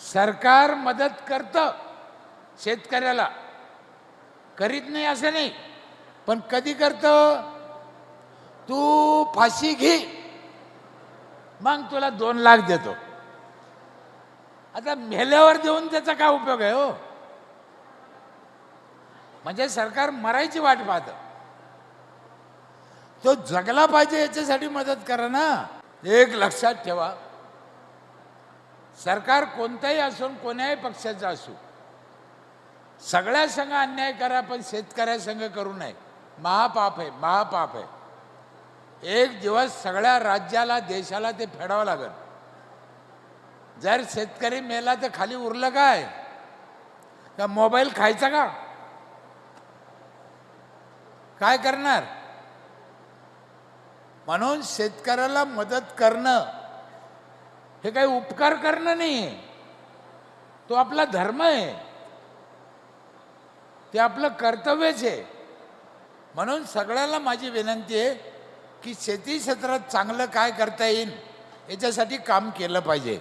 सरकार मदत करतं शेतकऱ्याला, करीत नाही असं नाही, पण कधी करतं? तू फाशी घे, मग तुला 2 लाख देतो. आता मेल्यावर देऊन त्याचा काय उपयोग आहे हो? म्हणजे सरकार मरायची वाट पाहतं. तो जगला पाहिजे याच्यासाठी मदत करा ना. एक लक्षात ठेवा, सरकार कोणताही असो, कोण्याही पक्षाचं असो, सगळ्या संघ अन्याय करा, पण शेतकऱ्या संघ करू नये. महापाप आहे, महापाप आहे. एक दिवस सगळ्या राज्याला, देशाला ते फेडावं लागेल. जर शेतकरी मेला तर खाली उरलं काय? का मोबाईल खायचा का? काय करणार? म्हणून शेतकऱ्याला मदत करणं हे काही उपकार करणं नाही, तो आपला धर्म आहे, ते आपलं कर्तव्यच आहे. म्हणून सगळ्याला माझी विनंती आहे की शेती क्षेत्रात चांगलं काय करता येईल याच्यासाठी काम केलं पाहिजे.